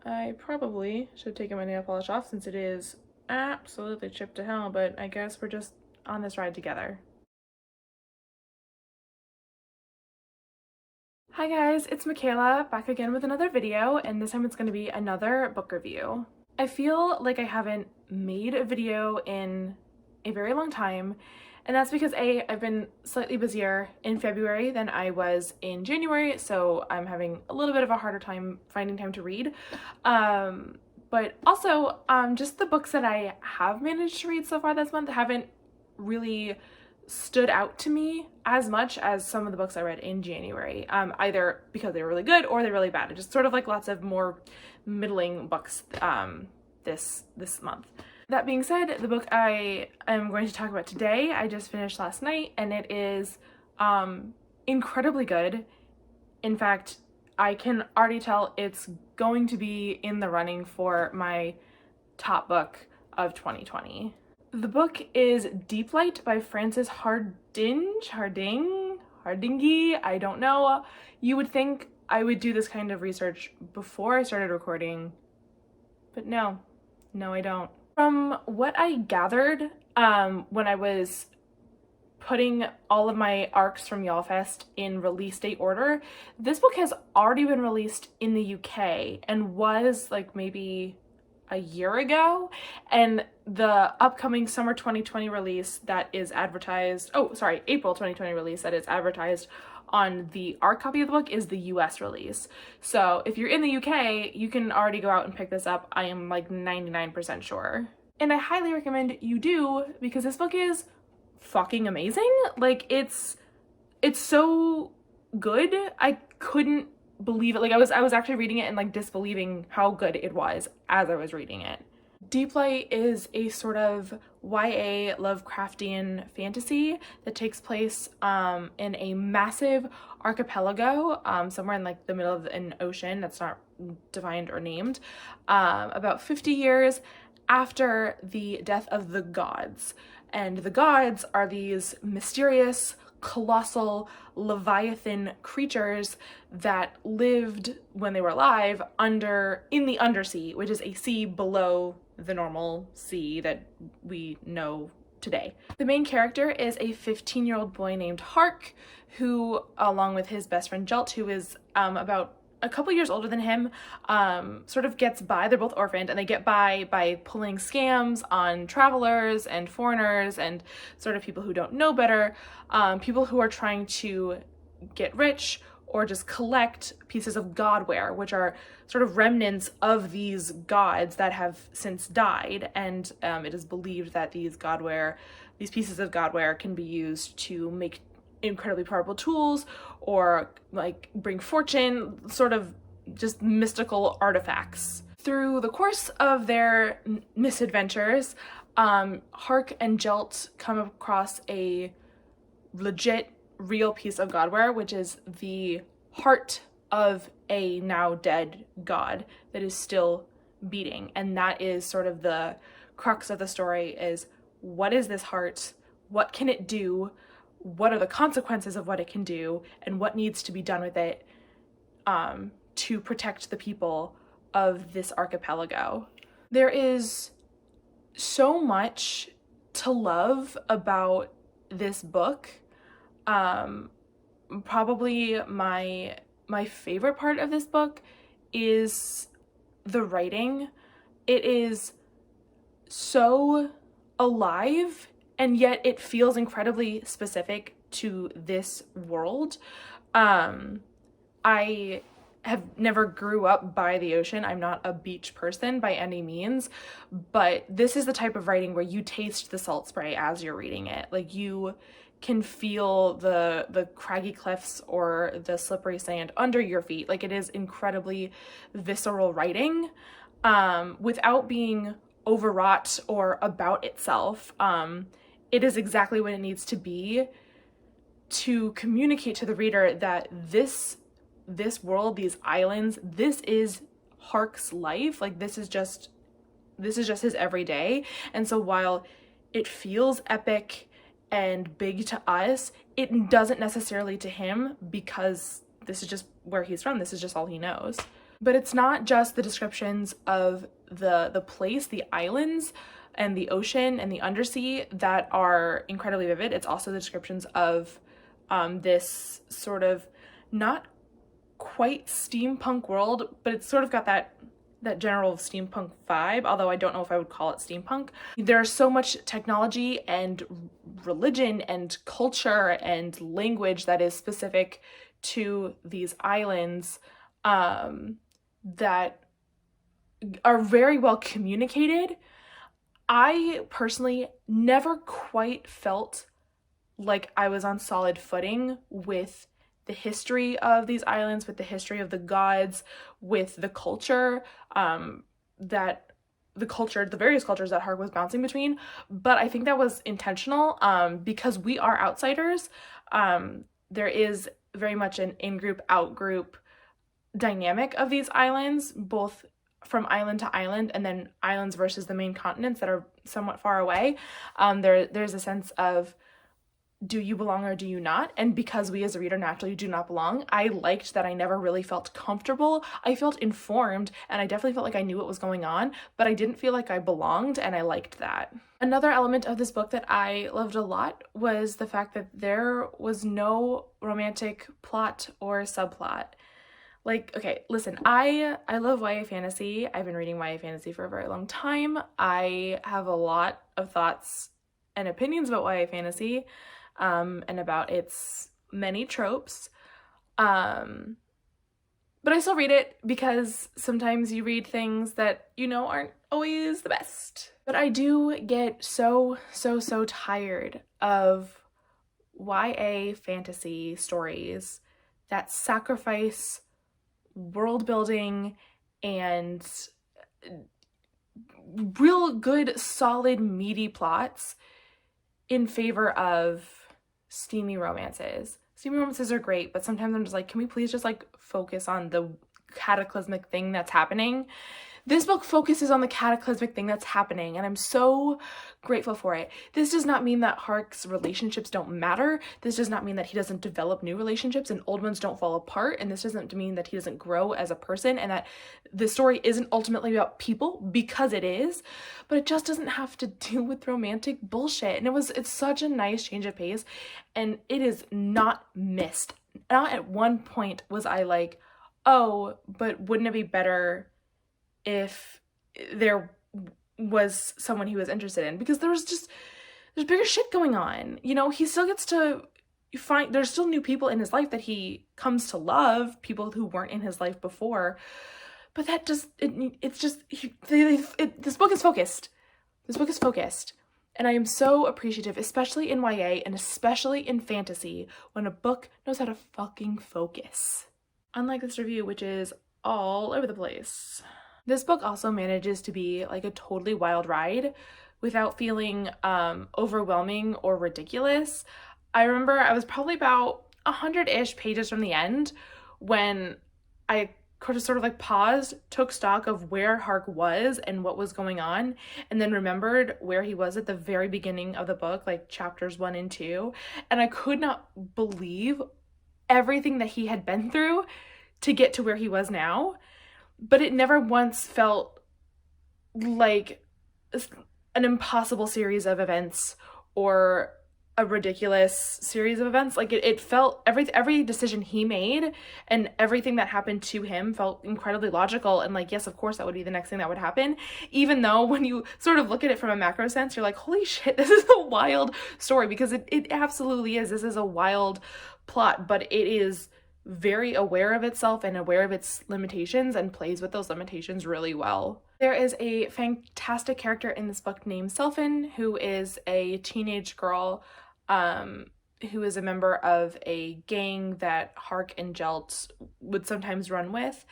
I probably should have taken my nail polish off since it is absolutely chipped to hell, but I guess we're just on this ride together. Hi guys, it's Michaela, back again with another video, and this time it's going to be another book review. I feel like I haven't made a video in a very long time, and that's because I've been slightly busier in February than I was in January, so I'm having a little bit of a harder time finding time to read. But also, just the books that I have managed to read so far this month haven't really stood out to me as much as some of the books I read in January, either because they were really good or they're really bad. It's just sort of like lots of more middling books this month. That being said, the book I am going to talk about today, I just finished last night, and it is incredibly good. In fact, I can already tell it's going to be in the running for my top book of 2020. The book is Deeplight by Frances Hardinge, I don't know. You would think I would do this kind of research before I started recording, but no, I don't. From what I gathered when I was putting all of my arcs from YALLFest in release date order, this book has already been released in the UK and was like maybe a year ago, and the upcoming summer 2020 release that is advertised, April 2020 release that is advertised on the ARC copy of the book is the US release. So if you're in the UK, you can already go out and pick this up. I am like 99% sure. And I highly recommend you do, because this book is fucking amazing. Like, it's so good. I couldn't believe it. Like, I was actually reading it and like disbelieving how good it was as I was reading it. Deeplight is a sort of YA Lovecraftian fantasy that takes place in a massive archipelago somewhere in like the middle of an ocean that's not defined or named, about 50 years after the death of the gods. And the gods are these mysterious, colossal leviathan creatures that lived when they were alive in the Undersea, which is a sea below the normal sea that we know today. The main character is a 15-year-old boy named Hark, who, along with his best friend Jelt, who is about a couple years older than him, sort of gets by. They're both orphaned, and they get by pulling scams on travelers and foreigners and sort of people who don't know better, people who are trying to get rich or just collect pieces of godware, which are sort of remnants of these gods that have since died. And it is believed that these pieces of godware can be used to make incredibly powerful tools or like bring fortune, sort of just mystical artifacts. Through the course of their misadventures, Hark and Jelt come across a legit real piece of godware, which is the heart of a now dead god that is still beating. And that is sort of the crux of the story, is what is this heart? What can it do? What are the consequences of what it can do, and what needs to be done with it to protect the people of this archipelago. There is so much to love about this book. Probably my favorite part of this book is the writing. It is so alive, and yet it feels incredibly specific to this world. I have never grew up by the ocean. I'm not a beach person by any means, but this is the type of writing where you taste the salt spray as you're reading it. Like, you can feel the craggy cliffs or the slippery sand under your feet. Like, it is incredibly visceral writing, without being overwrought or about itself. It is exactly what it needs to be to communicate to the reader that this world, these islands, this is Hark's life. Like, this is just his everyday. And so while it feels epic and big to us, it doesn't necessarily to him, because this is just where he's from. This is just all he knows. But it's not just the descriptions of the place, the islands, and the ocean and the undersea that are incredibly vivid. It's also the descriptions of this sort of not quite steampunk world, but it's sort of got that general steampunk vibe, although I don't know if I would call it steampunk. There's so much technology and religion and culture and language that is specific to these islands that are very well communicated. I personally never quite felt like I was on solid footing with the history of these islands, with the history of the gods, with the culture, the various cultures that Hark was bouncing between. But I think that was intentional because we are outsiders. There is very much an in-group, out-group dynamic of these islands, both from island to island, and then islands versus the main continents that are somewhat far away. There's a sense of, do you belong or do you not? And because we as a reader naturally do not belong, I liked that I never really felt comfortable. I felt informed, and I definitely felt like I knew what was going on, but I didn't feel like I belonged, and I liked that. Another element of this book that I loved a lot was the fact that there was no romantic plot or subplot. Like, okay, listen, I love YA fantasy. I've been reading YA fantasy for a very long time. I have a lot of thoughts and opinions about YA fantasy, and about its many tropes. But I still read it because sometimes you read things that you know aren't always the best. But I do get so tired of YA fantasy stories that sacrifice world building and real good, solid, meaty plots in favor of steamy romances. Steamy romances are great, but sometimes I'm just like, can we please just like focus on the cataclysmic thing that's happening? This book focuses on the cataclysmic thing that's happening, and I'm so grateful for it. This does not mean that Hark's relationships don't matter. This does not mean that he doesn't develop new relationships and old ones don't fall apart, and this doesn't mean that he doesn't grow as a person and that the story isn't ultimately about people, because it is, but it just doesn't have to do with romantic bullshit. And it's such a nice change of pace, and it is not missed. Not at one point was I like, oh, but wouldn't it be better if there was someone he was interested in? Because there's bigger shit going on. You know, he still gets to find, there's still new people in his life that he comes to love, people who weren't in his life before. But that just, this book is focused. This book is focused. And I am so appreciative, especially in YA and especially in fantasy, when a book knows how to fucking focus. Unlike this review, which is all over the place. This book also manages to be like a totally wild ride without feeling overwhelming or ridiculous. I remember I was probably about 100-ish pages from the end when I sort of like paused, took stock of where Hark was and what was going on, and then remembered where he was at the very beginning of the book, like chapters 1 and 2, and I could not believe everything that he had been through to get to where he was now. But it never once felt like an impossible series of events or a ridiculous series of events. Like it felt, every decision he made and everything that happened to him felt incredibly logical, and like, yes, of course that would be the next thing that would happen, even though when you sort of look at it from a macro sense, you're like, holy shit, this is a wild story, because it absolutely is. This is a wild plot, but it is very aware of itself and aware of its limitations and plays with those limitations really well. There is a fantastic character in this book named Selfin, who is a teenage girl who is a member of a gang that Hark and Jelt would sometimes run with.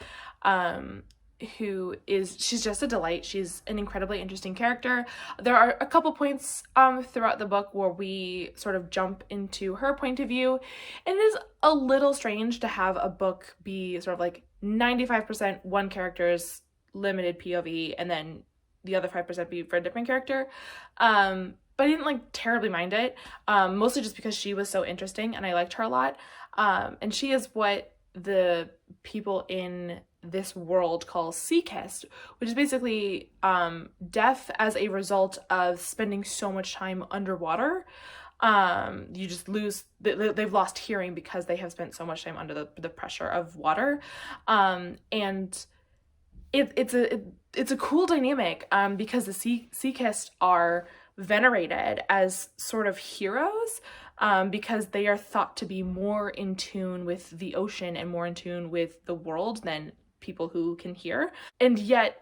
She's just a delight. She's an incredibly interesting character. There are a couple points throughout the book where we sort of jump into her point of view, and it is a little strange to have a book be sort of like 95% one character's limited POV and then the other 5% be for a different character. But I didn't like terribly mind it, mostly just because she was so interesting and I liked her a lot. And she is what the people in this world called Seakist, which is basically death as a result of spending so much time underwater. You just lose, they've lost hearing because they have spent so much time under the pressure of water. And it's a cool dynamic because the Seakist are venerated as sort of heroes because they are thought to be more in tune with the ocean and more in tune with the world than people who can hear. And yet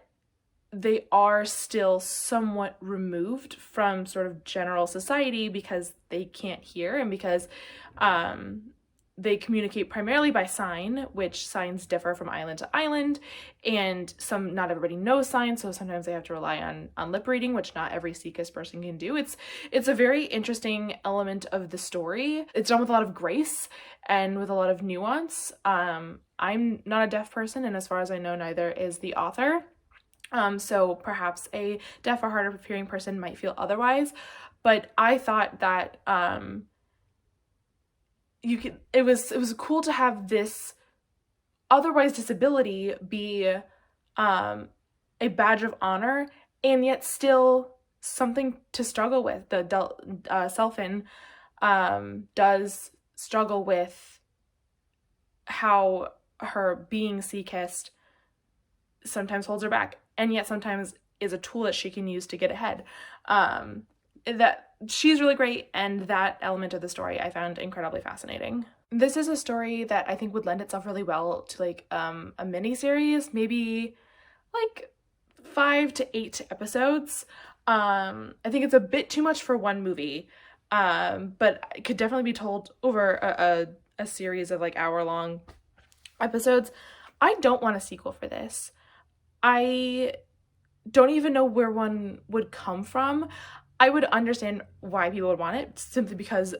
they are still somewhat removed from sort of general society because they can't hear and because they communicate primarily by sign, which signs differ from island to island, and not everybody knows signs, so sometimes they have to rely on lip reading, which not every Seekist person can do. It's a very interesting element of the story. It's done with a lot of grace and with a lot of nuance. I'm not a deaf person, and as far as I know, neither is the author. So perhaps a deaf or hard of hearing person might feel otherwise, but I thought that it was cool to have this otherwise disability be a badge of honor and yet still something to struggle with. The Selfin does struggle with how her being Seakist sometimes holds her back and yet sometimes is a tool that she can use to get ahead. That she's really great, and that element of the story I found incredibly fascinating. This is a story that I think would lend itself really well to like a mini series, maybe like 5 to 8 episodes. I think it's a bit too much for one movie, but it could definitely be told over a series of like hour-long episodes. I don't want a sequel for this. I don't even know where one would come from. I would understand why people would want it simply because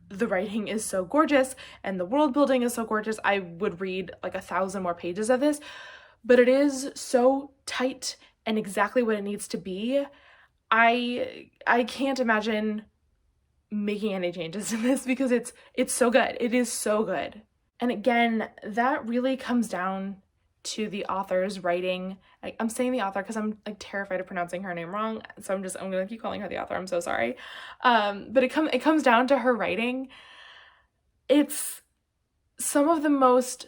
the writing is so gorgeous and the world building is so gorgeous. I would read like 1,000 more pages of this, but it is so tight and exactly what it needs to be. I can't imagine making any changes in this because it's so good. It is so good. And again, that really comes down to the author's writing. I'm saying the author because I'm like terrified of pronouncing her name wrong, so I'm gonna keep calling her the author. I'm so sorry. But it comes down to her writing. It's some of the most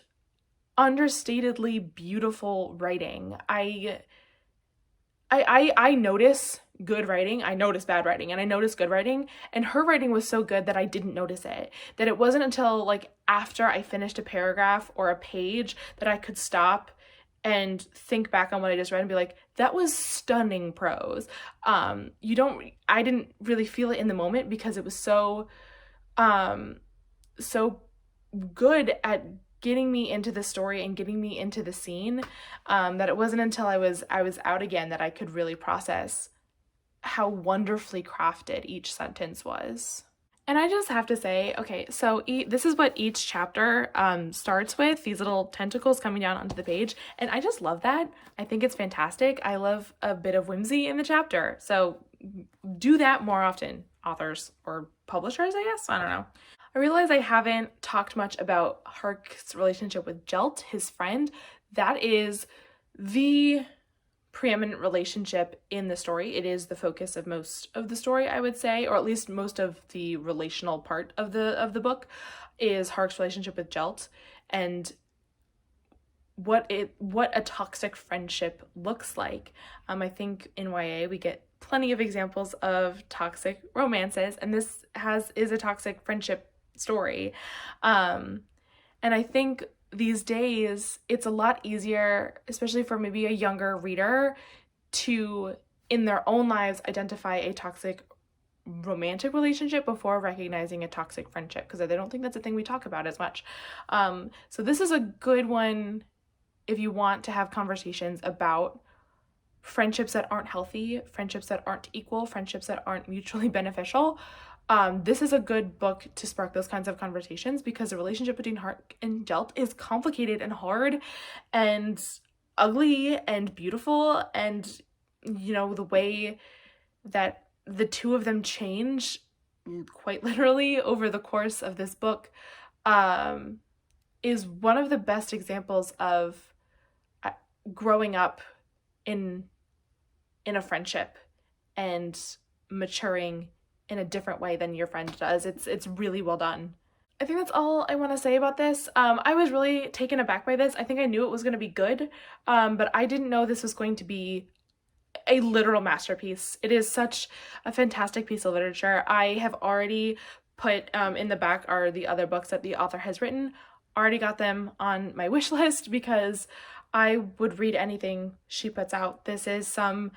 understatedly beautiful writing. I notice good writing, I notice bad writing, and I notice good writing, and her writing was so good that I didn't notice it. That it wasn't until like after I finished a paragraph or a page that I could stop and think back on what I just read and be like, that was stunning prose. I didn't really feel it in the moment because it was so good at getting me into the story and getting me into the scene, that it wasn't until I was out again that I could really process how wonderfully crafted each sentence was. And I just have to say, okay, so this is what each chapter starts with, these little tentacles coming down onto the page, and I just love that. I think it's fantastic. I love a bit of whimsy in the chapter, so do that more often, authors or publishers, I guess. I don't know. I realize I haven't talked much about Hark's relationship with Jelt, his friend. That is the preeminent relationship in the story. It is the focus of most of the story, I would say, or at least most of the relational part of the book is Hark's relationship with Jelt and what a toxic friendship looks like. I think in YA we get plenty of examples of toxic romances, and this is a toxic friendship story. And I think these days it's a lot easier, especially for maybe a younger reader, to in their own lives identify a toxic romantic relationship before recognizing a toxic friendship, because I don't think that's a thing we talk about as much. So this is a good one if you want to have conversations about friendships that aren't healthy, friendships that aren't equal, friendships that aren't mutually beneficial. This is a good book to spark those kinds of conversations because the relationship between Hark and Jelt is complicated and hard and ugly and beautiful, and the way that the two of them change quite literally over the course of this book is one of the best examples of growing up in a friendship and maturing in a different way than your friend does. It's really well done. I think that's all I want to say about this. I was really taken aback by this. I think I knew it was going to be good, but I didn't know this was going to be a literal masterpiece. It is such a fantastic piece of literature. I have already put in the back are the other books that the author has written. Already got them on my wish list because I would read anything she puts out. This is some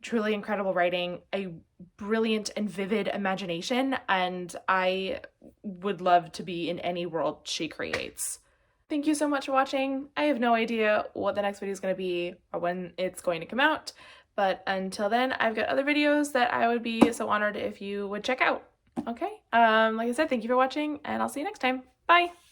truly incredible writing, a brilliant and vivid imagination, and I would love to be in any world she creates. Thank you so much for watching. I have no idea what the next video is going to be or when it's going to come out, but until then, I've got other videos that I would be so honored if you would check out. Okay, like I said, thank you for watching, and I'll see you next time. Bye!